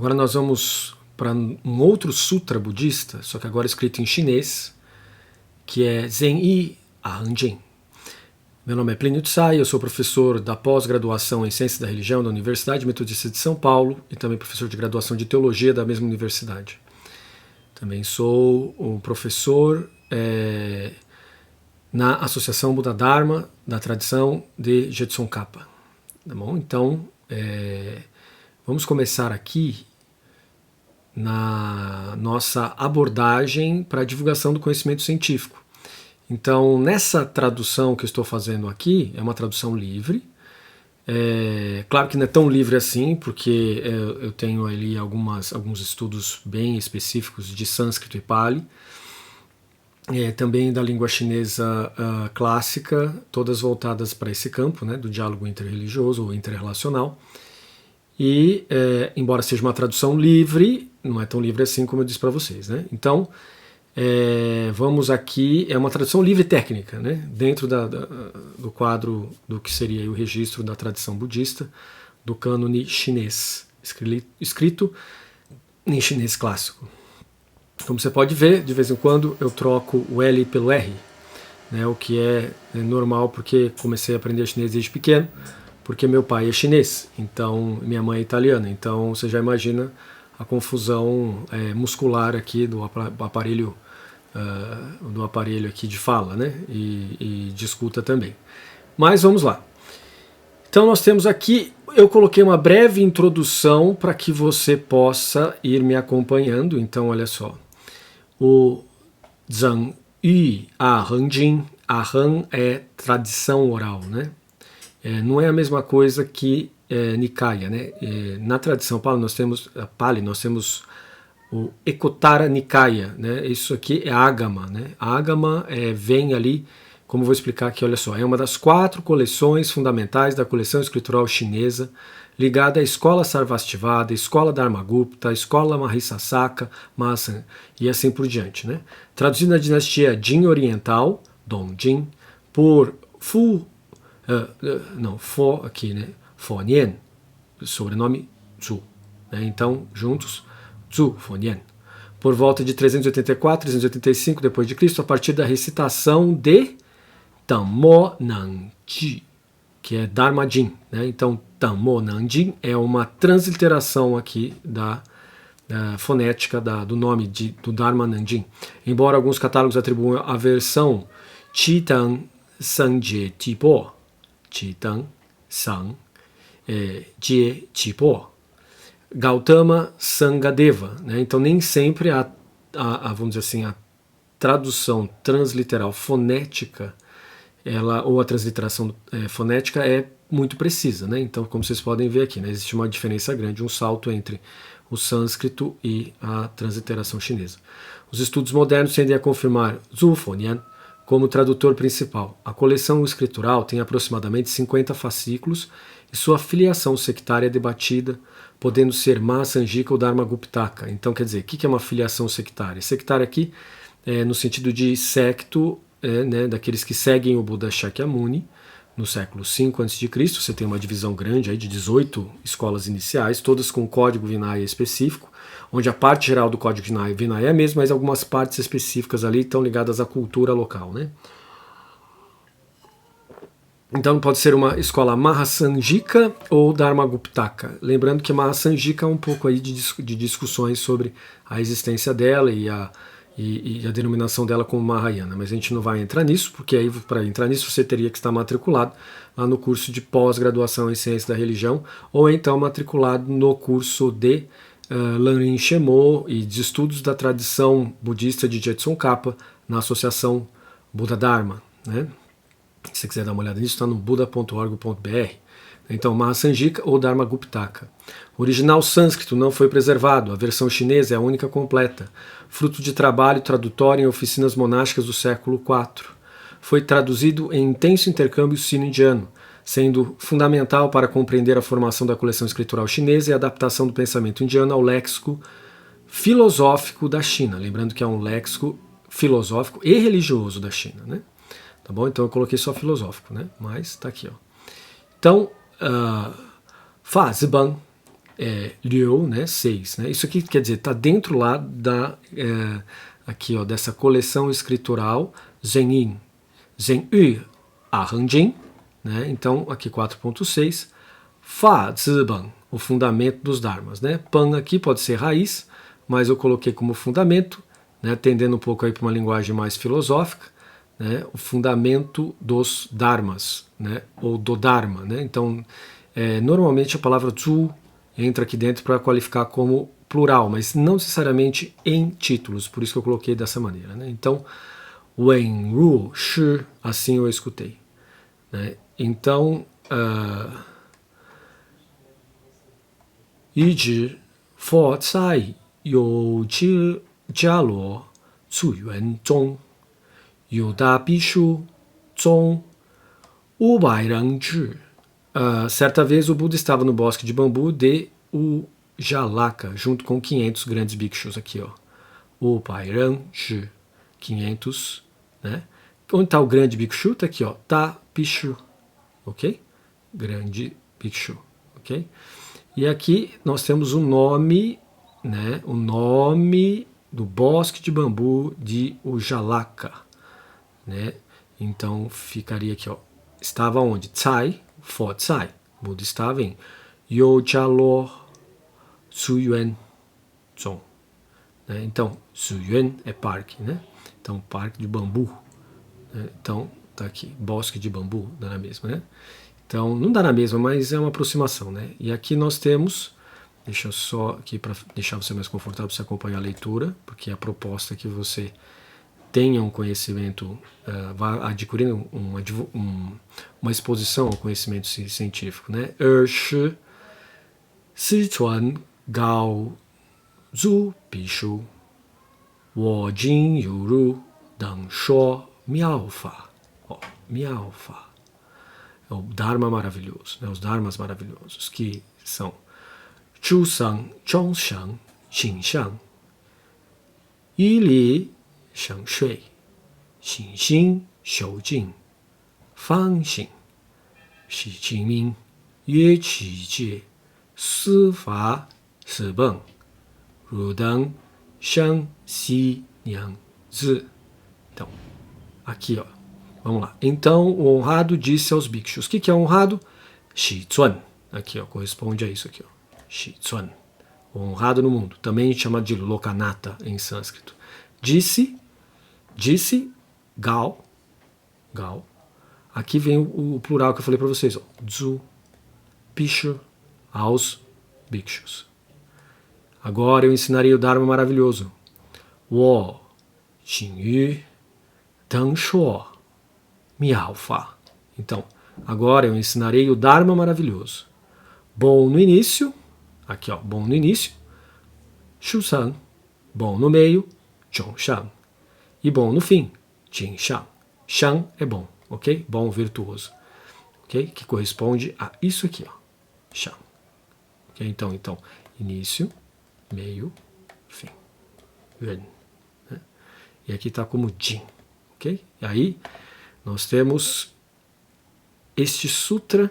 Agora nós vamos para um outro sutra budista, só que agora escrito em chinês, que é Zhen-yi Ahanjin. Meu nome é Plínio Tsai, eu sou professor da pós-graduação em Ciências da Religião da Universidade Metodista de São Paulo e também professor de graduação de Teologia da mesma universidade. Também sou um professor na Associação Buda Dharma da tradição de Jetsun Kappa. Tá bom? Então, vamos começar aqui na nossa abordagem para a divulgação do conhecimento científico. Então, nessa tradução que eu estou fazendo aqui, é uma tradução livre. Claro que não é tão livre assim, porque eu tenho ali alguns estudos bem específicos de sânscrito e pali, também da língua chinesa clássica, todas voltadas para esse campo, né, do diálogo interreligioso ou interrelacional. E, embora seja uma tradução livre, não é tão livre assim como eu disse para vocês, né? Então, vamos aqui, é uma tradução livre técnica, né? Dentro do quadro do que seria o registro da tradição budista, do cânone chinês, escrito em chinês clássico. Como você pode ver, de vez em quando eu troco o L pelo R, né? O que é normal porque comecei a aprender chinês desde pequeno, porque meu pai é chinês, então minha mãe é italiana, então você já imagina a confusão muscular aqui do aparelho aqui de fala, né? E de escuta também. Mas vamos lá. Então nós temos aqui, eu coloquei uma breve introdução para que você possa ir me acompanhando. Então olha só, o Zhen-yi Ahanjin, Ahan é tradição oral, né? Não é a mesma coisa que Nikaya, né? Na tradição Pali nós temos o Ekottara Nikaya, né? Isso aqui é Agama, né? Agama vem ali, como eu vou explicar aqui, olha só, é uma das 4 coleções fundamentais da coleção escritural chinesa, ligada à escola Sarvastivada, escola Dharmagupta, a escola Mahisasaka, Masan e assim por diante, né? Traduzido na dinastia Jin Oriental, Dongjin, por Fo aqui, né? Fonian, sobrenome Zhu, né? Então, juntos, Zhu Fonian. Por volta de 384, 385 d.C., a partir da recitação de Tammo Nanji, que é Dharma Jin, né? Então, Tammo Nanjin é uma transliteração aqui da fonética do nome do Dharma Nanjin. Embora alguns catálogos atribuam a versão Chitan Sanje Tipo, Chitan San Je Tipo, Gautama Sangadeva, né? Então nem sempre vamos dizer assim, a tradução transliteral fonética ou a transliteração fonética é muito precisa, né? Então, como vocês podem ver aqui, né, existe uma diferença grande, um salto entre o sânscrito e a transliteração chinesa. Os estudos modernos tendem a confirmar Zhu Fonian como tradutor principal. A coleção escritural tem aproximadamente 50 fascículos e sua filiação sectária é debatida, podendo ser Mahasanjika ou Dharmaguptaka. Então, quer dizer, o que é uma filiação sectária? Sectária aqui no sentido de secto, né, daqueles que seguem o Buda Shakyamuni, no século V a.C. Você tem uma divisão grande aí de 18 escolas iniciais, todas com um código Vinaya específico, onde a parte geral do código Vinaya é a mesma, mas algumas partes específicas ali estão ligadas à cultura local, né? Então pode ser uma escola Mahasanjika ou Dharmaguptaka. Lembrando que Mahasanjika é um pouco aí de discussões sobre a existência dela e a denominação dela como Mahayana, mas a gente não vai entrar nisso, porque aí para entrar nisso você teria que estar matriculado lá no curso de pós-graduação em Ciências da Religião, ou então matriculado no curso de Lanrin Shemo e de estudos da tradição budista de Jetsun Kappa na Associação Buda Dharma, né? Se você quiser dar uma olhada nisso, está no buda.org.br. Então, Mahasanjika ou Dharmaguptaka. O original sânscrito não foi preservado, a versão chinesa é a única completa, fruto de trabalho tradutório em oficinas monásticas do século IV. Foi traduzido em intenso intercâmbio sino-indiano, sendo fundamental para compreender a formação da coleção escritural chinesa e a adaptação do pensamento indiano ao léxico filosófico da China. Lembrando que é um léxico filosófico e religioso da China, né? Tá bom? Então eu coloquei só filosófico, né? Mas tá aqui, ó. Então, Fa Ziban liu, né, 6. Né? Isso aqui quer dizer, está dentro lá aqui, ó, dessa coleção escritural Zhenyin, Zhenyu Ahangjin, né? Então aqui 4.6, Fa Ziban, o fundamento dos dharmas, né? Pan aqui pode ser raiz, mas eu coloquei como fundamento, né, tendendo um pouco aí para uma linguagem mais filosófica, né, o fundamento dos dharmas, né, ou do dharma, né? Então normalmente a palavra zu entra aqui dentro para qualificar como plural, mas não necessariamente em títulos, por isso que eu coloquei dessa maneira, né? Então, Wen Ru Shi, assim eu escutei, né? Então, Yi Zhi Fo Cai You Ji Jia Luo Cu Yuan Zhong Yu Da Bi Shu Zhong Wu Bai Ren Zhi. Certa vez o Buda estava no bosque de bambu de Jalaka, junto com 500 grandes bhikshus aqui, ó. O Pairan Zhi, 500, né? Onde está o grande bhikshu? Está aqui, ó. Ta Bhikshu, ok? Grande bhikshu, ok? E aqui nós temos o nome, né? O nome do bosque de bambu de Jalaka, né? Então ficaria aqui, ó. Estava onde? Tsai, Fo Tsai. Buda estava em Yojalo Suyuan Zong. Né? Então, Suyuan é parque, né? Então, parque de bambu. Né? Então, tá aqui, bosque de bambu, dá na mesma, né? Então, não dá na mesma, mas é uma aproximação, né? E aqui nós temos, deixa eu só aqui para deixar você mais confortável para você acompanhar a leitura, porque a proposta é que você tenha um conhecimento, vá adquirindo uma exposição ao conhecimento científico, né? Shi Sichuan Gao Zhu Bishu Wo Jin Yuru Dang Shuo Miao Fa. Miao Fa. É o Dharma maravilhoso, né? Os Dharmas maravilhosos, que são Chu Sang, Chong Shang, Xin Shang, Yi Li Sheng Shui, Xin Xin Xiu Jing, Fang Xin, Xi Qingming, Yue Qi Jie, Si Fa Si Beng, Ru Deng, Sheng Si Niang Zi. Então, aqui, ó. Vamos lá. Então, o honrado disse aos bhikshus. O que é honrado? Shi Tzuan. Aqui, ó, corresponde a isso aqui, ó. Shi Tzuan. O honrado no mundo. Também chamado de Lokanata em sânscrito. Disse Gao. Aqui vem o plural que eu falei para vocês, ó. Zu, Bhikshu, aos bhikshus. Agora eu ensinarei o Dharma maravilhoso. Wo, Xingyu, Deng Shuo, Miao Fa. Então, agora eu ensinarei o Dharma maravilhoso. Bom no início, aqui ó, bom no início, Shu San. Bom no meio, Zhong Shang. E bom no fim, Jin Shang. Shang é bom, ok? Bom, virtuoso. Ok? Que corresponde a isso aqui, ó. Shang. Ok? Então, início, meio, fim. Yuan. Né? E aqui está como Jin. Ok? E aí nós temos este sutra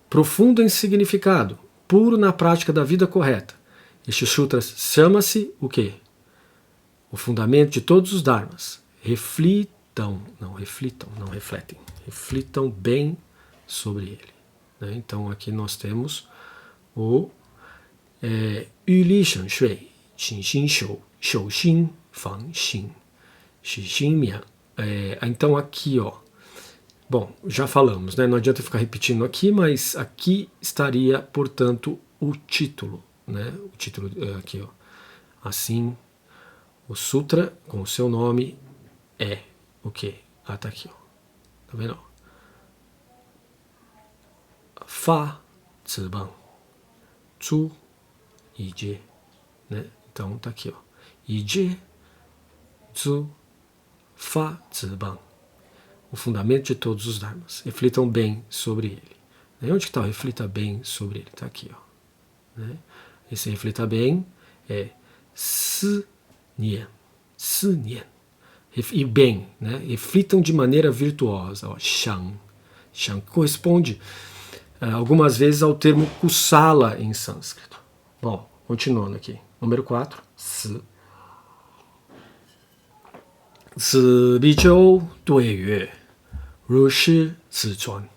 profundo em significado, puro na prática da vida correta. Este sutra chama-se o quê? O fundamento de todos os dharmas. Reflitam bem sobre ele. Né? Então aqui nós temos o Yu Li Sheng Shui, Xin Xin Xiu Xin, Fang Xin, Xi Xin Mian. Então aqui, ó. Bom, já falamos, né? Não adianta ficar repetindo aqui, mas aqui estaria, portanto, o título, né? O título aqui, ó. Assim, o sutra com o seu nome é o quê? Ah, tá aqui, ó. Tá vendo? Fa Zibang Zu Yijie, né? Então tá aqui, ó. Yijie Zu Fa Zibang. O fundamento de todos os dharmas. Reflitam bem sobre ele. E onde está o reflita bem sobre ele? Está aqui, ó. Né? Esse reflita bem é Si Nian. Si Nian. E bem, né? Reflitam de maneira virtuosa. Ó. Shang. Shang corresponde algumas vezes ao termo kusala em sânscrito. Bom, continuando aqui. Número 4. Si. Si biqiu dui yue, ru shi zi chuan.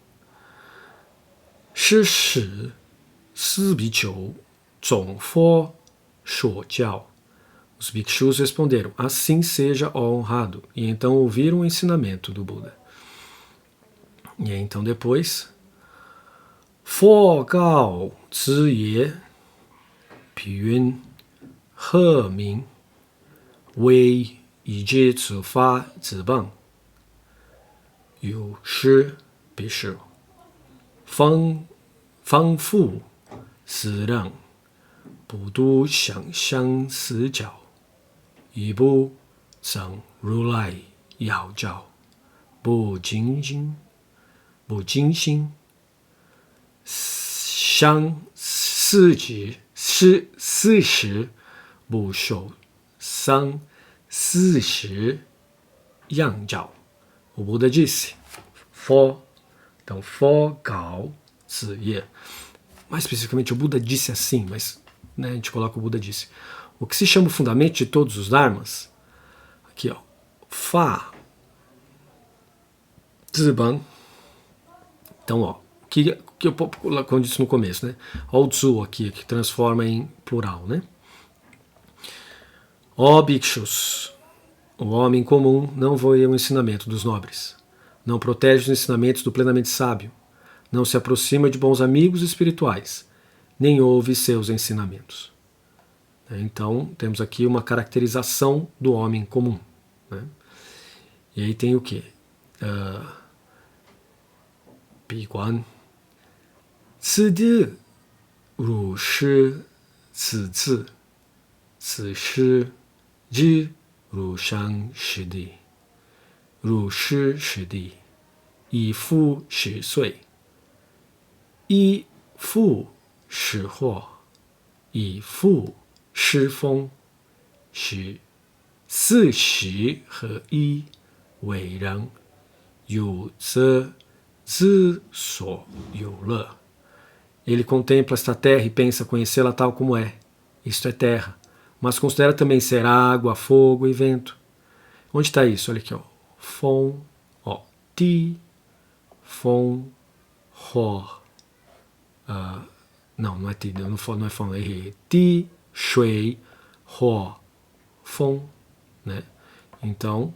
Shi shi, si biqiu, zong fo, shuo jiao. Os bhikshus responderam, assim seja, ó honrado, e então ouviram o ensinamento do Buda. E então depois, Fo gao zi ye, pi yun, he ming, wei yi ji zi fa zi bang, yu shi bi shi, fang fu si rang, bu du xiang xiang si jiao, yi bu zheng ru lai yao jiao, bu jing xin,相四十不受伤40样照. O Buda disse, então, Fo-Gao Zi-Ye. Mais especificamente, o Buda disse assim, mas né, a gente coloca o Buda disse. O que se chama o fundamento de todos os dharmas, aqui ó, Fa, Ziban. Então, ó, que eu, como eu disse no começo, né? Ó o Tzu aqui, que transforma em plural, né? Ó bhikshus, o homem comum não voe o ensinamento dos nobres, não protege os ensinamentos do plenamente sábio, não se aproxima de bons amigos espirituais, nem ouve seus ensinamentos. Então, temos aqui uma caracterização do homem comum. Né? E aí tem o quê? Biguan. 此地汝师此次此师之汝上师弟汝师师弟以父10岁以父10惑以父10风使40合一为人有则之所有乐 Ele contempla esta terra e pensa conhecê-la tal como é. Isto é terra. Mas considera também ser água, fogo e vento. Onde está isso? Olha aqui, ó. Fon, ó. Ti, fon, ho. Não é ti, não é fon, errei. Ti, shui, ho, fon. Né? Então,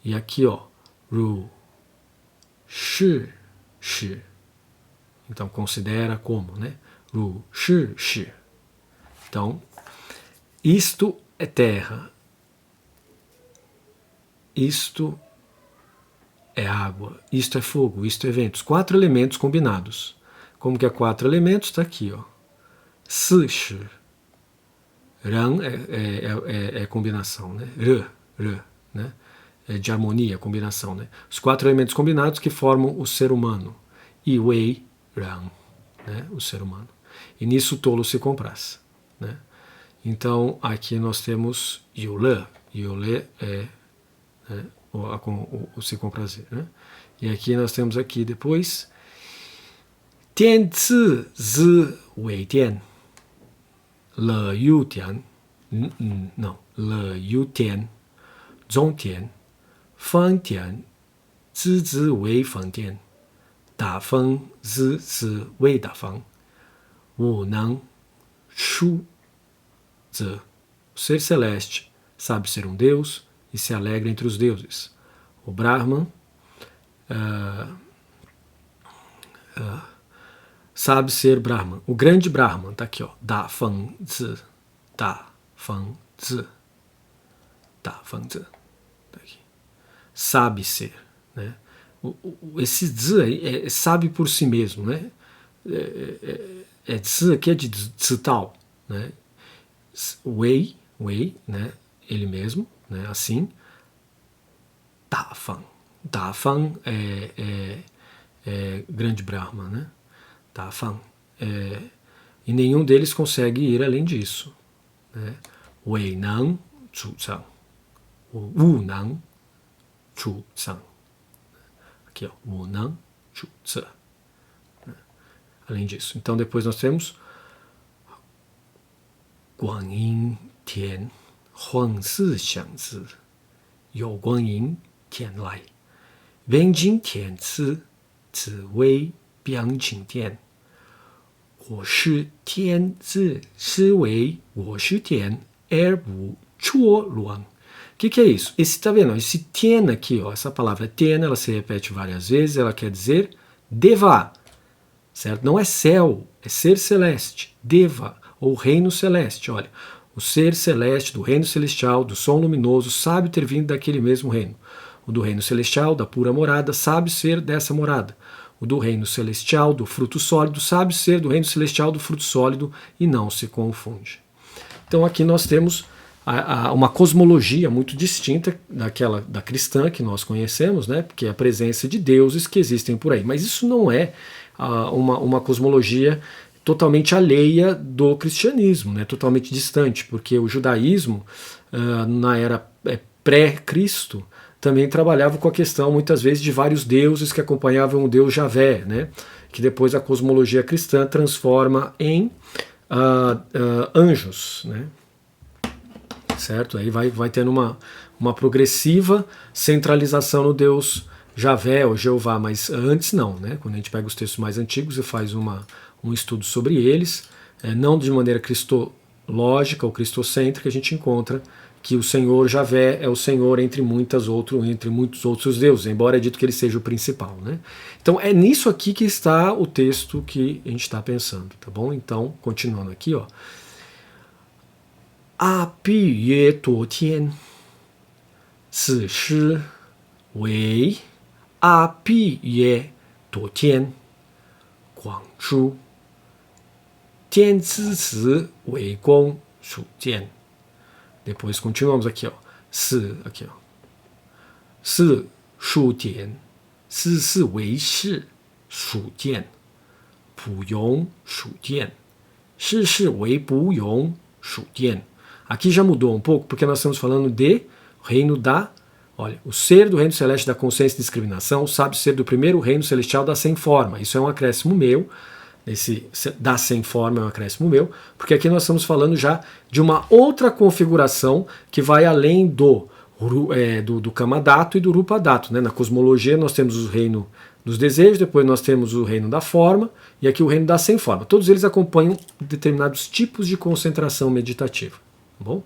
e aqui, ó. Ru, shi, shi. Então, considera como, né? Ru, shi, shi. Então, isto é terra. Isto é água. Isto é fogo. Isto é vento. Os 4 elementos combinados. Como que é 4 elementos? Está aqui, ó. Si, shi. Ran é combinação, né? R, né? É de harmonia, combinação, né? Os 4 elementos combinados que formam o ser humano. E wei, ran, né? O ser humano. E nisso o tolo se compraz, né? Então, aqui nós temos Yule. Yule é, né, o se comprazer, né? E aqui nós temos aqui depois Tian Zi Zi Wei Tian Le Yu Tian não, Le Yu Tian Zong Tian Feng Tian Zi Zi Wei Feng Tian Da Feng Zi Zi Wei Da Feng Wu Nang Shu Zi. O ser celeste sabe ser um deus e se alegra entre os deuses. O Brahman sabe ser Brahman. O grande Brahman está aqui, ó. Da Feng Zi. Da Feng Zi. Da Feng Zi. Tá aqui. Sabe ser, né? Esse Zi aí sabe por si mesmo, né? Zi aqui é de Zi Tao, né? Wei, né? Ele mesmo, né? Assim. Da Feng. Da Feng é grande Brahma, né? Da Feng. E nenhum deles consegue ir além disso, né? Wei Nang Chu Zhang. Wu Nang Chu Zhang. Aqui, ó. Wu Nang Chu Zhang. além disso. Então depois nós temos Guanyin Tian Huang Si Xiang Zi You Guanyin Tian Lai Wen Jing Tian Ci Zi Wei Biang Qing Dian 我是天子是为我是天而不错乱。O que é isso? Tá vendo? Esse tien aqui, ó, essa palavra tien, ela se repete várias vezes, ela quer dizer deva, certo? Não é céu, é ser celeste, deva, ou reino celeste. Olha, o ser celeste do reino celestial, do som luminoso, sabe ter vindo daquele mesmo reino. O do reino celestial, da pura morada, sabe ser dessa morada. O do reino celestial, do fruto sólido, sabe ser do reino celestial, do fruto sólido, e não se confunde. Então aqui nós temos uma cosmologia muito distinta daquela da cristã que nós conhecemos, né? Porque é a presença de deuses que existem por aí. Mas isso não é uma cosmologia totalmente alheia do cristianismo, né? Totalmente distante, porque o judaísmo, na era pré-Cristo, também trabalhava com a questão, muitas vezes, de vários deuses que acompanhavam o Deus Javé, né? Que depois a cosmologia cristã transforma em anjos, né? Certo? Aí vai tendo uma progressiva centralização no Deus Javé ou Jeová, mas antes não, né? Quando a gente pega os textos mais antigos e faz um estudo sobre eles, não de maneira cristológica ou cristocêntrica, a gente encontra que o Senhor Javé é o Senhor entre muitos outros deuses, embora é dito que ele seja o principal, né? Então é nisso aqui que está o texto que a gente está pensando, tá bom? Então, continuando aqui, ó. A Bi Yue Duo Tian Si Shi Wei A Bi Yue Duo Tian Guang Zhu Tian Zi Ci Wei Gong Shu Jian. Depois continuamos aqui, ó. Si, aqui, ó. Si Shu Dian, Si Si Wei Shi Shu Jian, Pu Yong Shu Jian, Shi Shi Wei Bu Yong Shu Jian. Aqui já mudou um pouco, porque nós estamos falando de reino da... Olha, o ser do reino celeste da consciência e discriminação sabe ser do primeiro reino celestial da sem forma. Isso é um acréscimo meu. Esse da sem forma é um acréscimo meu, porque aqui nós estamos falando já de uma outra configuração que vai além do Kamadato e do Rupadato, né? Na cosmologia nós temos o reino dos desejos, depois nós temos o reino da forma e aqui o reino da sem forma. Todos eles acompanham determinados tipos de concentração meditativa. Tá bom?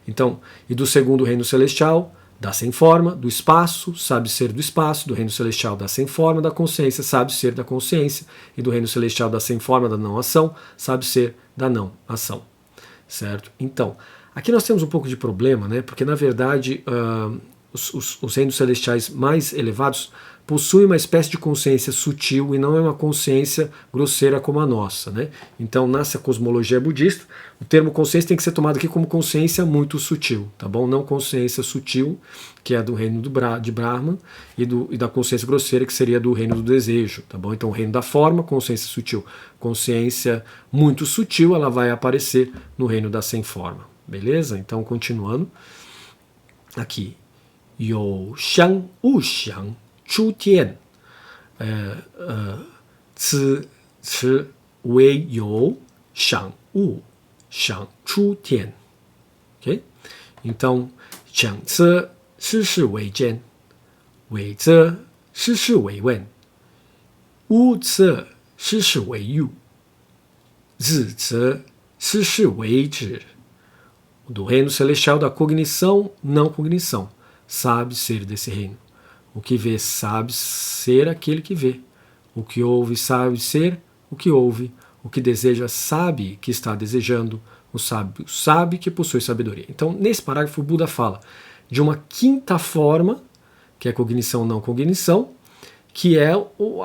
Então, e do segundo reino celestial, da sem forma, do espaço, sabe ser do espaço, do reino celestial da sem forma, da consciência, sabe ser da consciência, e do reino celestial da sem forma, da não ação, sabe ser da não ação. Certo? Então, aqui nós temos um pouco de problema, né? Porque na verdade os reinos celestiais mais elevados possuem uma espécie de consciência sutil e não é uma consciência grosseira como a nossa, né? Então, nessa cosmologia budista, o termo consciência tem que ser tomado aqui como consciência muito sutil, tá bom? Não consciência sutil, que é do reino de Brahman, e da consciência grosseira, que seria do reino do desejo, tá bom? Então, o reino da forma, consciência sutil. Consciência muito sutil, ela vai aparecer no reino da sem forma, beleza? Então, continuando, aqui, You Xiang Wu Xiang Chu Tian, Ci Ci Wei You Shang Wu Shang Chu Tian. Ok? Então, Jiang Ci Shi Shi Wei Jian, Wei Ci Shi Shi Wei Wen, Wu Ci Shi Shi Wei Yu, Zi Ci Shi Shi Wei Zhi. Do reino celestial da cognição, não cognição. Sabe ser desse reino. O que vê sabe ser aquele que vê. O que ouve sabe ser o que ouve. O que deseja sabe que está desejando. O sábio sabe que possui sabedoria. Então, nesse parágrafo, o Buda fala de uma quinta forma, que é cognição não cognição, que é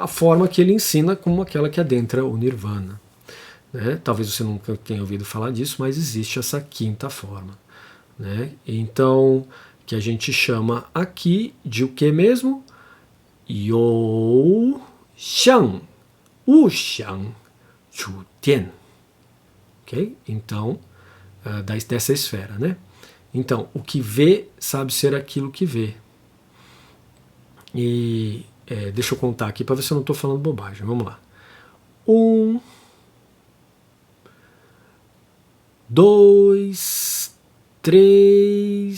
a forma que ele ensina como aquela que adentra o Nirvana. Né? Talvez você nunca tenha ouvido falar disso, mas existe essa quinta forma. Né? Então, que a gente chama aqui de o que mesmo? You Xiang Wu Xiang Chu Tian. Ok? Então, dessa esfera, né? Então, o que vê sabe ser aquilo que vê. E deixa eu contar aqui para ver se eu não estou falando bobagem. Vamos lá. 1, 2, 3.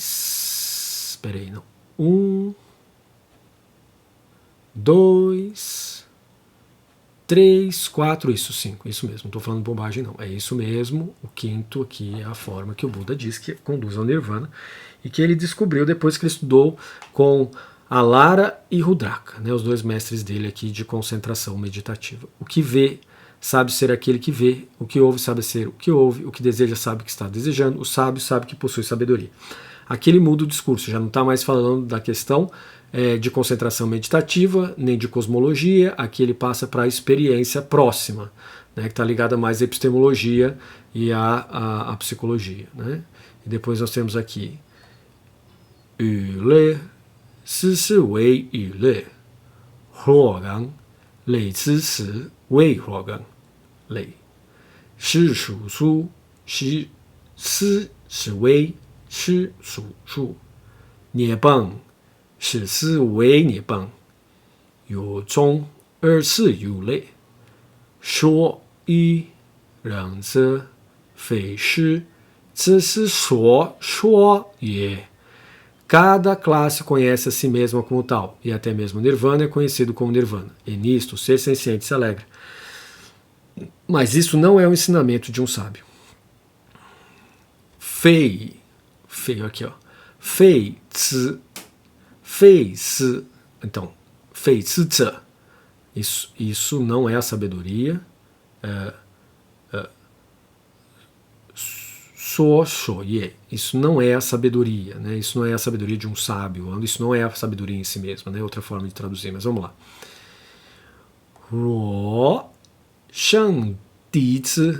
Espera aí, não. 1, 2, 3, 4, isso, 5. Isso mesmo, não estou falando bobagem, não. É isso mesmo. O quinto aqui é a forma que o Buda diz que conduz ao Nirvana e que ele descobriu depois que ele estudou com Alara e Rudraka, né, os dois mestres dele aqui de concentração meditativa. O que vê sabe ser aquele que vê, o que ouve sabe ser o que ouve, o que deseja sabe que está desejando, o sábio sabe que possui sabedoria. Aqui ele muda o discurso, já não está mais falando da questão de concentração meditativa, nem de cosmologia, aqui ele passa para a experiência próxima, né, que está ligada mais à epistemologia e à psicologia. Né? E depois nós temos aqui Yu Le, Si Si Wei Yu Le, Huo Gang, Lei Zi Si Wei Huo Gang, Lei, Shi Shu Su, Shi Si Si Wei, Shi Shu Su, Nie Bang, 是思维涅槃，有中二是有类，说一人则非是，只是说也。Cada classe conhece a si mesma como tal, e até mesmo Nirvana é conhecido como Nirvana. E nisto o ser senciente se alegra. Mas isso não é o ensinamento de um sábio. Feio aqui, ó. Fei zi, fei si. Então, fei zi zi. Isso não é a sabedoria. Isso não é a sabedoria, né? Isso não é a sabedoria de um sábio, isso não é a sabedoria em si mesma, né? Outra forma de traduzir, mas vamos lá. Ruo sheng di zi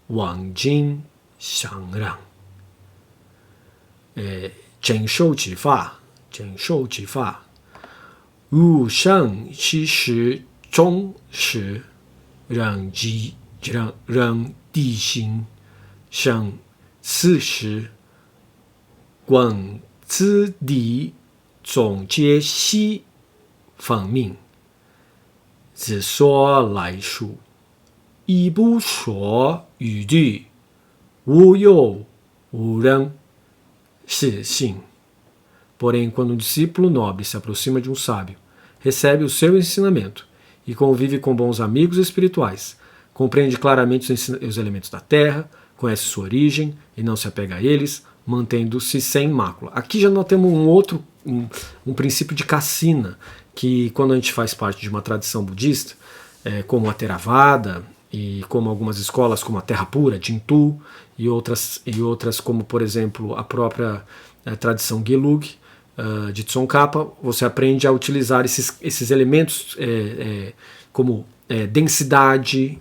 wang jing shang rang. 简受其法，简受其法，入圣其实中时，让地心生四时，广之理总结西方命，只说来数，一不说语句，无有无人。是sim. Porém, quando um discípulo nobre se aproxima de um sábio, recebe o seu ensinamento e convive com bons amigos espirituais, compreende claramente os elementos da terra, conhece sua origem e não se apega a eles, mantendo-se sem mácula. Aqui já nós temos um princípio de Kasina, que quando a gente faz parte de uma tradição budista, como a Theravada, e como algumas escolas como a Terra Pura, Jintu, e outras como, por exemplo, a própria tradição Gelug, de Tsongkhapa, você aprende a utilizar esses elementos como densidade,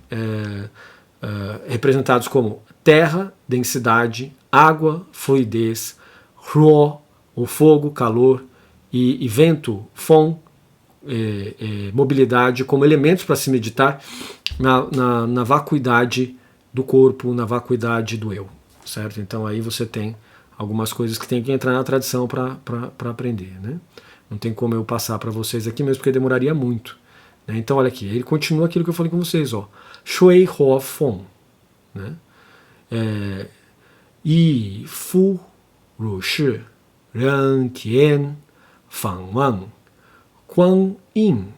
representados como terra, densidade, água, fluidez, ruo, o fogo, calor, e vento, fon, mobilidade, como elementos para se meditar na vacuidade do corpo, na vacuidade do eu, certo? Então aí você tem algumas coisas que tem que entrar na tradição para aprender, né? Não tem como eu passar para vocês aqui mesmo, porque demoraria muito, né? Então olha aqui, ele continua aquilo que eu falei com vocês, ó, Shui Ho Fong, né? Yi Fu Ru Shi Ren Tian Fang Wang Guan Yin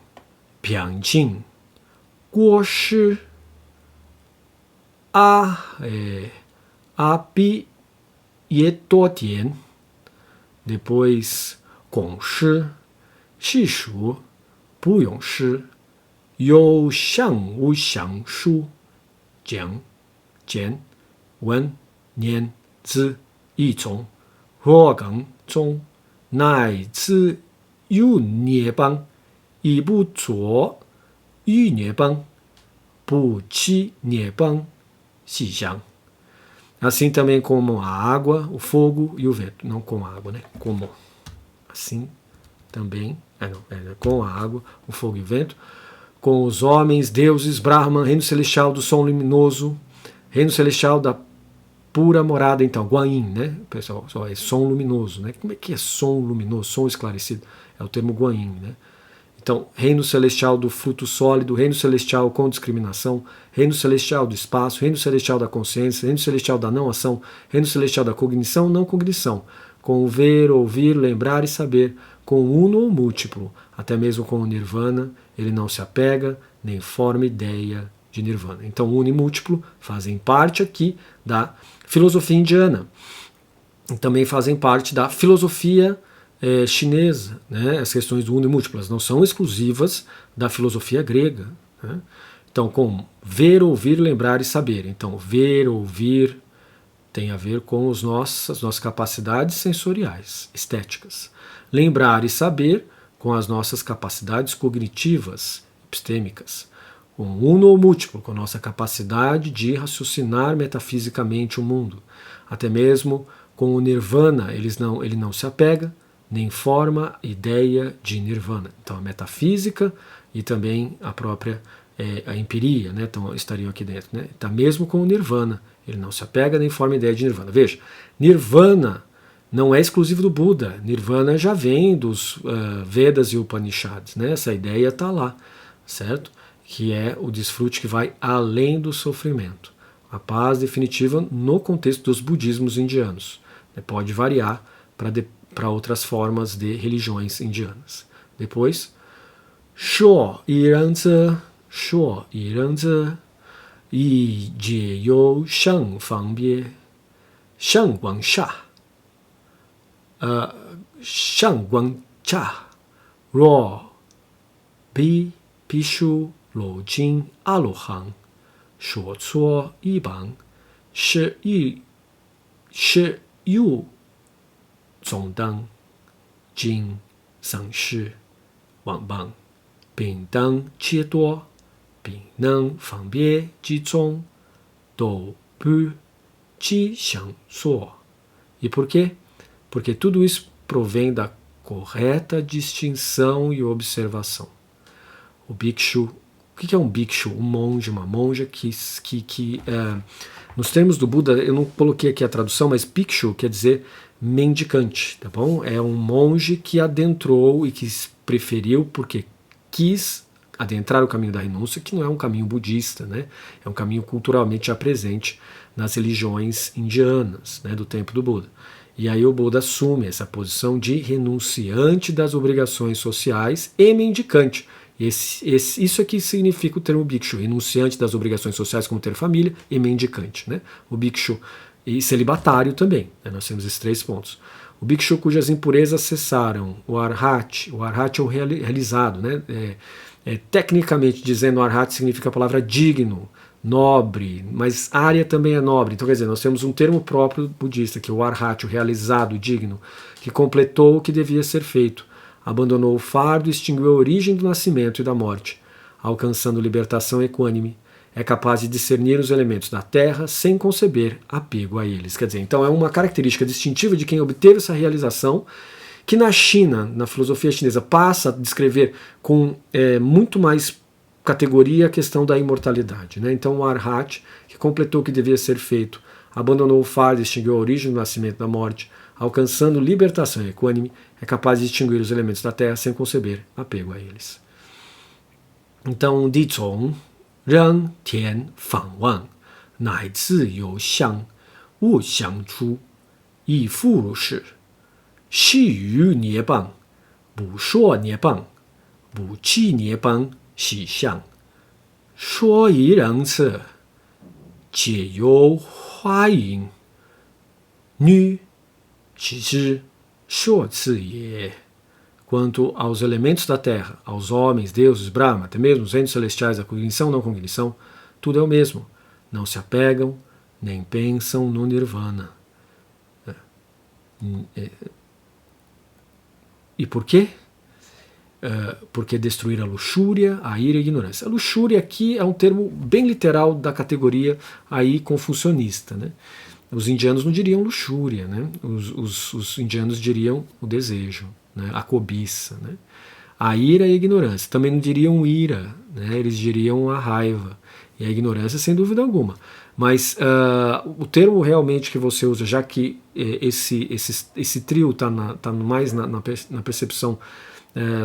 Piang Jing Guo Shi A Bi Ye Do Dian, depois Gong Shi Shi Shu Bu Yong Shi You Shang Wu Xiang Shu Jiang Jian Wen Nian Zi Yi Zong Ruo Gang Zong Nai Zi Yu Nie Bang Yi Bu Zuo Yu Nie Bang Bu Qi Nie Bang Xi Xiang. Assim também como a água, o fogo e o vento. Não com a água, né? Como. Assim também. Com a água, o fogo e o vento. Com os homens, deuses, Brahman, reino celestial do som luminoso, reino celestial da pura morada, então, Guanyin, né? Pessoal, só é som luminoso, né? Como é que é som luminoso, som esclarecido? É o termo Guanyin, né? Então, reino celestial do fruto sólido, reino celestial com discriminação, reino celestial do espaço, reino celestial da consciência, reino celestial da não ação, reino celestial da cognição, não cognição, com o ver, ouvir, lembrar e saber, com o uno ou múltiplo, até mesmo com o nirvana, ele não se apega, nem forma ideia de nirvana. Então, uno e múltiplo fazem parte aqui da filosofia indiana. E também fazem parte da filosofia chinesa, né? As questões do uno e múltiplas não são exclusivas da filosofia grega, né? Então, com ver, ouvir, lembrar e saber. Então, ver, ouvir tem a ver com as nossas capacidades sensoriais, estéticas. Lembrar e saber com as nossas capacidades cognitivas, epistêmicas. Com uno ou múltiplo, com a nossa capacidade de raciocinar metafisicamente o mundo. Até mesmo com o nirvana, ele não se apega, nem forma ideia de nirvana. Então a metafísica e também a própria a empiria, né, então, estariam aqui dentro. Né? Tá mesmo com o nirvana, ele não se apega nem forma ideia de nirvana. Veja, nirvana não é exclusivo do Buda. Nirvana já vem dos Vedas e Upanishads. Né? Essa ideia está lá, certo? Que é o desfrute que vai além do sofrimento. A paz definitiva no contexto dos budismos indianos. Pode variar para outras formas de religiões indianas. Depois, Shuo yi renzi yi jie you sheng fang bie sheng guang sha sheng guang cha ruo bi pishu lo jing alohang shuo cuo yi bang shi yu zong dang jing sang shi wang bang并当切多，并能分别其中，都不去想说。E por quê? Porque tudo isso provém da correta distinção e observação. O bhikshu, o que é um bhikshu? Um monge, uma monja que nos termos do Buda, eu não coloquei aqui a tradução, mas bhikshu quer dizer mendicante, tá bom? É um monge que adentrou e que preferiu porque quis adentrar o caminho da renúncia, que não é um caminho budista, né? É um caminho culturalmente já presente nas religiões indianas, né, do tempo do Buda. E aí o Buda assume essa posição de renunciante das obrigações sociais e mendicante. Isso aqui significa o termo bhikshu, renunciante das obrigações sociais como ter família e mendicante, né? O bhikshu e celibatário também, né? Nós temos esses 3 pontos. O bhikshu cujas impurezas cessaram, o arhat é o realizado, né? Tecnicamente dizendo, o arhat significa a palavra digno, nobre, mas Arya também é nobre. Então, quer dizer, nós temos um termo próprio budista, que é o arhat, o realizado, o digno, que completou o que devia ser feito, abandonou o fardo e extinguiu a origem do nascimento e da morte, alcançando libertação equânime. É capaz de discernir os elementos da terra sem conceber apego a eles. Quer dizer, então é uma característica distintiva de quem obteve essa realização, que na China, na filosofia chinesa, passa a descrever com muito mais categoria a questão da imortalidade. Né? Então o arhat, que completou o que devia ser feito, abandonou o fardo e extinguiu a origem do nascimento e da morte, alcançando libertação equânime, é capaz de distinguir os elementos da terra sem conceber apego a eles. Então, Dizong 人田访望，乃自由相，勿相出，以复如是。细于涅槃，不说涅槃，不弃涅槃喜相。说一人次，皆有花影，女其之说次也。Quanto aos elementos da terra, aos homens, deuses, Brahma, até mesmo os reinos celestiais, a cognição, não cognição, tudo é o mesmo. Não se apegam, nem pensam no nirvana. E por quê? Porque destruir a luxúria, a ira e a ignorância. A luxúria aqui é um termo bem literal da categoria aí confucionista. Né? Os indianos não diriam luxúria, né? Os indianos diriam o desejo. Né, a cobiça, né? A ira e a ignorância. Também não diriam ira, né? Eles diriam a raiva. E a ignorância, sem dúvida alguma. Mas o termo realmente que você usa, já que esse trio está mais na percepção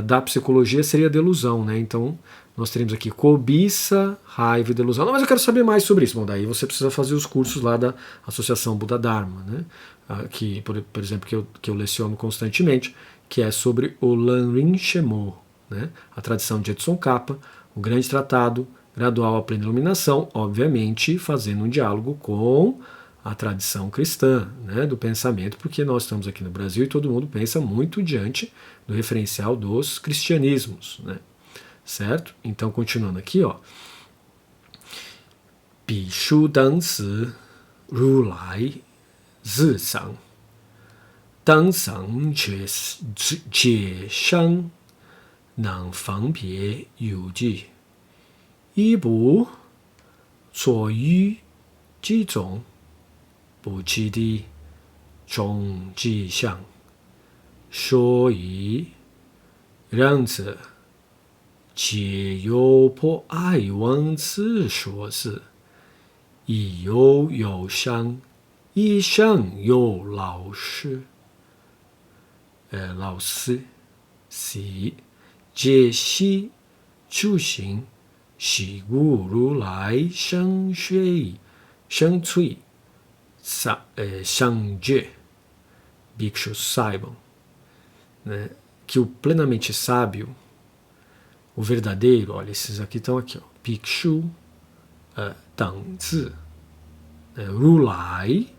da psicologia seria a delusão, né? Então nós teríamos aqui cobiça, raiva e delusão. Não, mas eu quero saber mais sobre isso. Bom, daí você precisa fazer os cursos lá da Associação Buda Dharma, né? Que, por exemplo, que eu leciono constantemente, que é sobre o Lanrin Shemo, né? A tradição de Jetson Kappa, o grande tratado gradual à plena iluminação, obviamente fazendo um diálogo com a tradição cristã, né, do pensamento, porque nós estamos aqui no Brasil e todo mundo pensa muito diante do referencial dos cristianismos, né, certo? Então, continuando aqui, ó, Bi Shu Deng Si Ru Lai Zi Sang Deng Sang Jie Sheng Nang Feng Bie Yu Ji一不左于几种不期的中迹象，所以让者皆有不爱文字说是，亦有伤，一生有老师，老师是皆悉出行。是故如来生水生翠相觉 Bhikshu saibam, né, que o plenamente sábio, o verdadeiro, olha, esses aqui estão aqui, ó, Bhikshu Deng Zi, Rulai,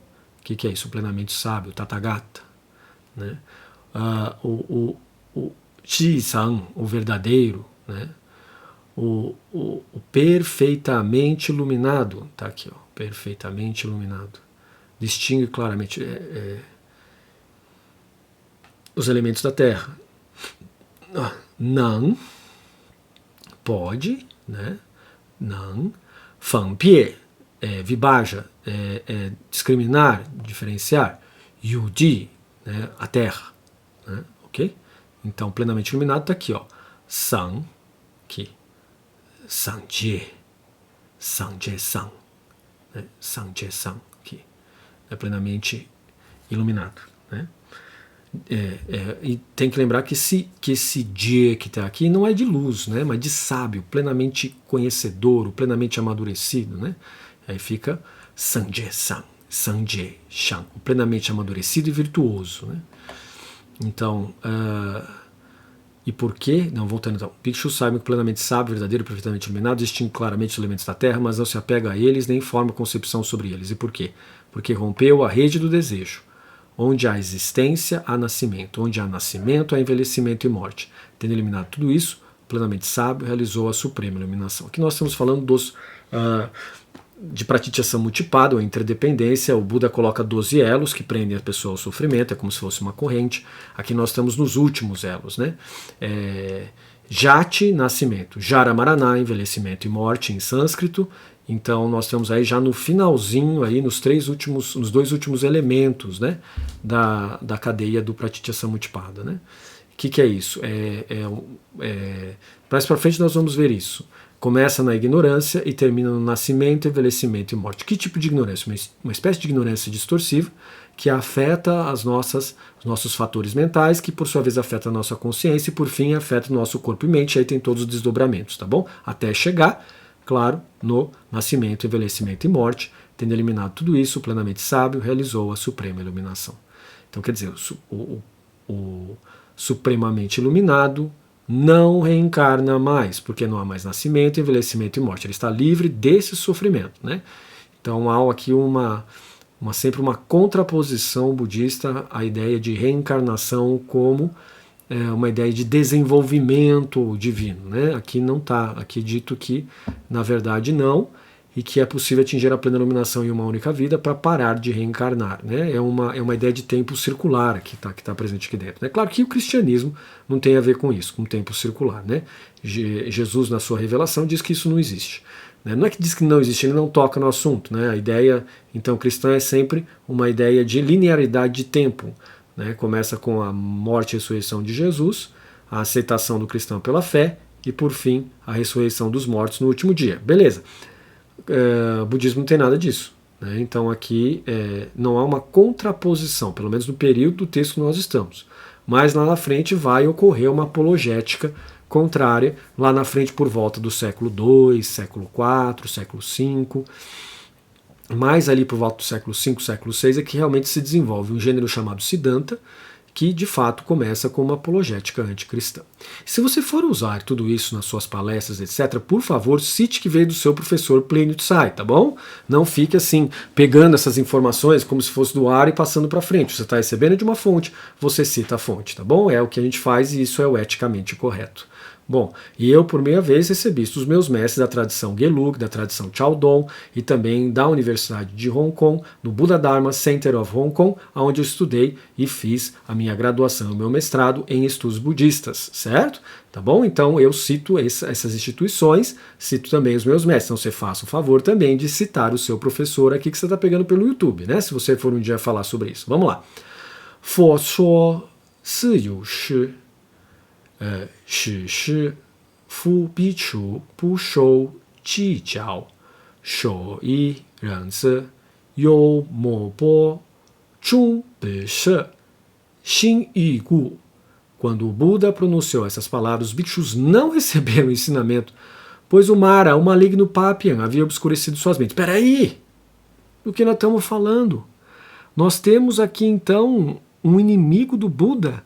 o que é isso? O plenamente sábio, Tathagata, né, o Jizang, o verdadeiro, né, o perfeitamente iluminado, tá aqui, ó, perfeitamente iluminado, distingue claramente os elementos da Terra. Não pode, né? Não fanpie, vibaja, discriminar, diferenciar, yuji, né? A Terra, né? Ok? Então, plenamente iluminado está aqui, ó, sang, aqui. Sangye, Sangye Sang, né? Sangye Sang, que é plenamente iluminado, né? E tem que lembrar que esse Jie que está aqui não é de luz, né? Mas de sábio, plenamente conhecedor, plenamente amadurecido, né? Aí fica Sangye Sang, Sangye Shang, plenamente amadurecido e virtuoso, né? Então, e por quê? Não, voltando então. Bhikshu sabe que plenamente sábio, verdadeiro e perfeitamente iluminado, distingue claramente os elementos da Terra, mas não se apega a eles nem forma concepção sobre eles. E por quê? Porque rompeu a rede do desejo. Onde há existência, há nascimento. Onde há nascimento, há envelhecimento e morte. Tendo eliminado tudo isso, plenamente sábio realizou a suprema iluminação. Aqui nós estamos falando de Pratitya Samuttipada, ou interdependência. O Buda coloca 12 elos que prendem a pessoa ao sofrimento, é como se fosse uma corrente. Aqui nós estamos nos últimos elos, né? Jati, nascimento, Jara Maraná, envelhecimento e morte em sânscrito. Então nós estamos aí já no finalzinho, aí nos dois últimos elementos, né, da cadeia do Pratitya Samuttipada, né? O que é isso? Mais para frente nós vamos ver isso. Começa na ignorância e termina no nascimento, envelhecimento e morte. Que tipo de ignorância? Uma espécie de ignorância distorsiva que afeta os nossos fatores mentais, que por sua vez afeta a nossa consciência e por fim afeta o nosso corpo e mente. Aí tem todos os desdobramentos, tá bom? Até chegar, claro, no nascimento, envelhecimento e morte. Tendo eliminado tudo isso, o plenamente sábio realizou a suprema iluminação. Então quer dizer, o supremamente iluminado não reencarna mais, porque não há mais nascimento, envelhecimento e morte. Ele está livre desse sofrimento, né? Então há aqui sempre uma contraposição budista à ideia de reencarnação como uma ideia de desenvolvimento divino, né? Aqui não está, aqui é dito que na verdade não, e que é possível atingir a plena iluminação em uma única vida para parar de reencarnar, né? É uma ideia de tempo circular que está presente aqui dentro, né? Claro que o cristianismo não tem a ver com isso, com tempo circular, né? Jesus, na sua revelação, diz que isso não existe, né? Não é que diz que não existe, ele não toca no assunto, né? A ideia, então, cristã é sempre uma ideia de linearidade de tempo, né? Começa com a morte e ressurreição de Jesus, a aceitação do cristão pela fé e, por fim, a ressurreição dos mortos no último dia. Beleza. O budismo não tem nada disso, né? Então aqui não há uma contraposição, pelo menos no período do texto que nós estamos. mas lá na frente vai ocorrer uma apologética contrária, lá na frente por volta do século II, século IV, século V, mais ali por volta do século V, século VI é que realmente se desenvolve um gênero chamado Siddhanta, que de fato começa com uma apologética anticristã. Se você for usar tudo isso nas suas palestras, etc., por favor, cite que veio do seu professor Plínio Tsai, tá bom? Não fique assim, pegando essas informações como se fosse do ar e passando para frente. Você está recebendo de uma fonte, você cita a fonte, tá bom? É o que a gente faz e isso é o eticamente correto. Bom, e eu, por meia vez, recebi isso dos meus mestres da tradição Gelug, da tradição Chaodong e também da Universidade de Hong Kong, no Buddha Dharma Center of Hong Kong, onde eu estudei e fiz a minha graduação e o meu mestrado em estudos budistas, certo? Tá bom? Então eu cito essas instituições, cito também os meus mestres. Então você faça o favor também de citar o seu professor aqui que você está pegando pelo YouTube, né? Se você for um dia falar sobre isso. Vamos lá. 佛说似有师 史师夫比丘不受计较，所以人子有莫波中不舍心已故. Quando o Buda pronunciou essas palavras, os bhikshus não receberam o ensinamento, pois o Mara, o maligno Papian, havia obscurecido suas mentes. Espera aí! Do que nós estamos falando? Nós temos aqui então um inimigo do Buda,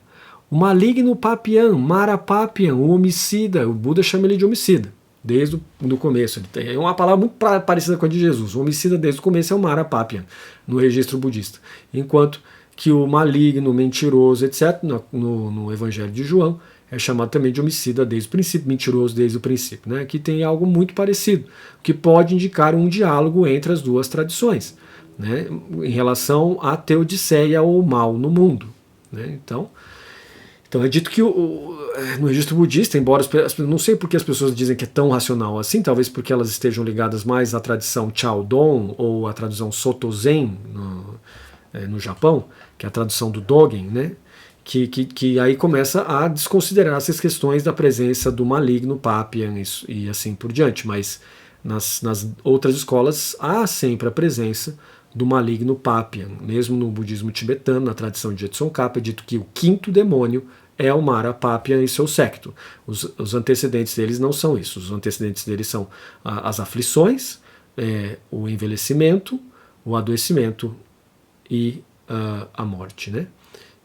o maligno Papian, Mara Papian, o homicida. O Buda chama ele de homicida, desde o começo. É uma palavra muito parecida com a de Jesus. O homicida desde o começo é o Mara Papian, no registro budista. Enquanto que o maligno, mentiroso, etc., no Evangelho de João, é chamado também de homicida desde o princípio, mentiroso desde o princípio. Né? Aqui tem algo muito parecido, que pode indicar um diálogo entre as duas tradições, né? Em relação à teodiceia ou mal no mundo. Né? Então é dito que no registro budista, embora não sei porque as pessoas dizem que é tão racional assim, talvez porque elas estejam ligadas mais à tradição Chaodong ou à tradição Soto-Zen no Japão, que é a tradução do Dogen, né? Que aí começa a desconsiderar essas questões da presença do maligno Papian e assim por diante. Mas nas outras escolas há sempre a presença do maligno Papian. Mesmo no budismo tibetano, na tradição de Jetsun Kappa, é dito que o quinto demônio é o Mara Papian e seu séquito. Os antecedentes deles não são isso. Os antecedentes deles são as aflições, o envelhecimento, o adoecimento e a morte, né?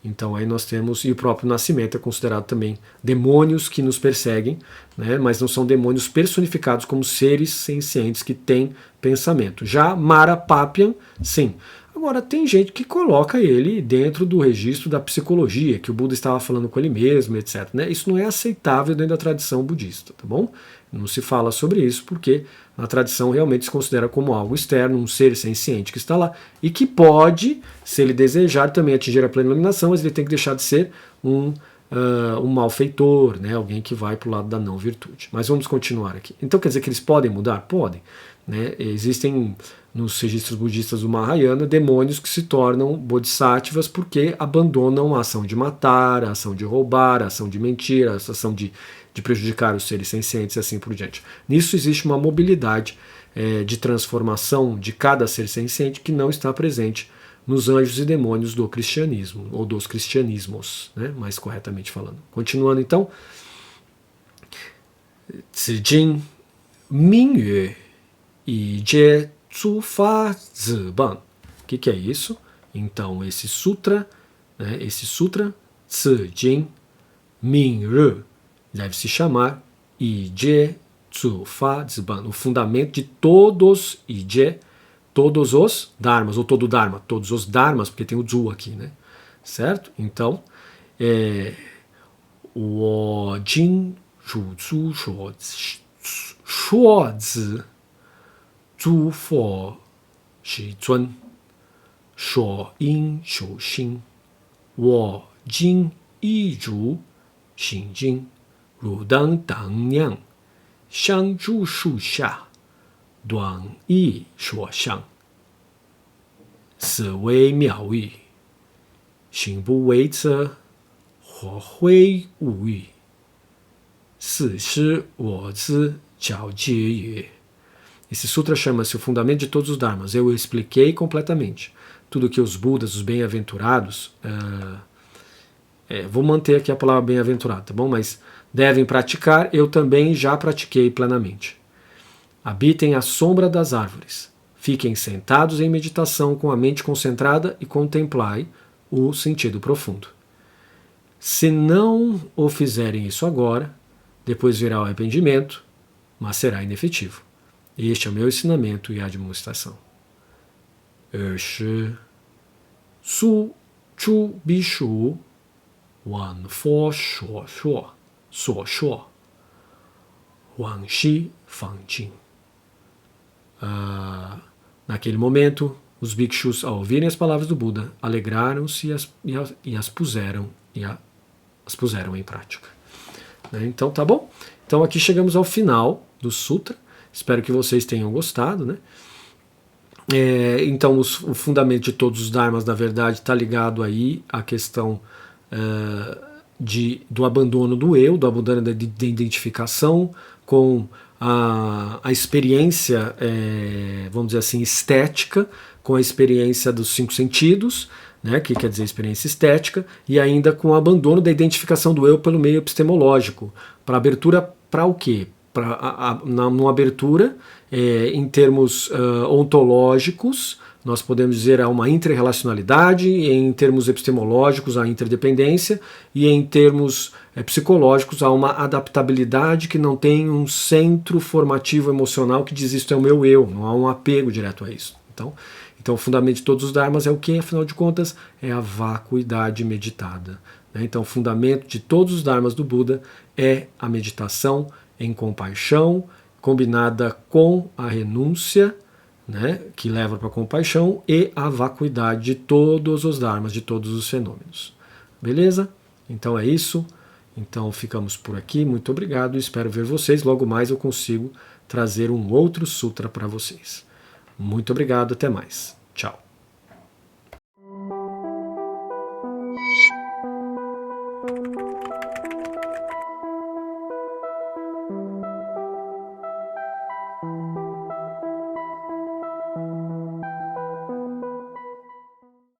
Então aí nós temos, e o próprio nascimento é considerado também demônios que nos perseguem, né, mas não são demônios personificados como seres sencientes que têm pensamento. Já Mara Papian, sim. Agora tem gente que coloca ele dentro do registro da psicologia, que o Buda estava falando com ele mesmo, etc. Né? Isso não é aceitável dentro da tradição budista, tá bom? Não se fala sobre isso porque a tradição realmente se considera como algo externo, um ser senciente que está lá e que pode, se ele desejar, também atingir a plena iluminação, mas ele tem que deixar de ser um malfeitor, né? Alguém que vai para o lado da não virtude. Mas vamos continuar aqui. Então quer dizer que eles podem mudar? Podem. Né? Existem nos registros budistas do Mahayana demônios que se tornam bodhisattvas porque abandonam a ação de matar, a ação de roubar, a ação de mentir, a ação de prejudicar os seres sencientes e assim por diante. Nisso existe uma mobilidade de transformação de cada ser senciente que não está presente nos anjos e demônios do cristianismo, ou dos cristianismos, né? Mais corretamente falando. Continuando então. Zijin Mingyue Yi Jie Zu Fa Ziban. O que é isso? Então, esse sutra, Zijin Mingyue, deve se chamar Yi Jie Zu Fa Ziban, o fundamento de todos Yi Jie, todos os dharmas, ou todo dharma, todos os dharmas, porque tem o Zu aqui, né? Certo? Então, Wo Jin Zhu Zu Shuo Zi Zu Fo Shi Zun Shuo Yin Xiu Xin Wo Jin Yi Zhu Xin Jin Ru Dang Dang Niang Xiang Zhu Shu Xia Duan Yi Shuo Xiang Si Wei Miao Yu Xin Bu Wei Zi Huo Hui Wu Yu Si Shi Wo Zi Jiao Jie Yu. Esse sutra chama-se o fundamento de todos os dharmas. Eu expliquei completamente tudo que os Budas, os bem-aventurados, vou manter aqui a palavra bem-aventurado, tá bom? Mas devem praticar, eu também já pratiquei plenamente. Habitem à sombra das árvores. Fiquem sentados em meditação com a mente concentrada e contemplai o sentido profundo. Se não o fizerem isso agora, depois virá o arrependimento, mas será inefetivo. Este é o meu ensinamento e admoestação. 是 Su Chu Bi Shu Wan Fo Shuo Shuo Suo Shuo Wang Shi Fang Jing. Naquele momento, os bhikshus, ao ouvirem as palavras do Buda, alegraram-se e as puseram em prática. Então, tá bom? Então, aqui chegamos ao final do sutra. Espero que vocês tenham gostado, né? Então, o fundamento de todos os dharmas, na verdade, está ligado aí à questão do abandono do eu, do abandono da identificação com a experiência, vamos dizer assim, estética, com a experiência dos 5 sentidos, né, que quer dizer experiência estética, e ainda com o abandono da identificação do eu pelo meio epistemológico, para abertura para o quê? Numa abertura, em termos ontológicos, nós podemos dizer há uma interrelacionalidade, em termos epistemológicos há interdependência, e em termos psicológicos há uma adaptabilidade que não tem um centro formativo emocional que diz isto é o meu eu, não há um apego direto a isso. Então o fundamento de todos os dharmas é o que, afinal de contas, é a vacuidade meditada. Então o fundamento de todos os dharmas do Buda é a meditação em compaixão, combinada com a renúncia, né, que leva para a compaixão, e a vacuidade de todos os dharmas, de todos os fenômenos. Beleza? Então é isso. Então ficamos por aqui. Muito obrigado. Espero ver vocês. Logo mais eu consigo trazer um outro sutra para vocês. Muito obrigado. Até mais. Tchau.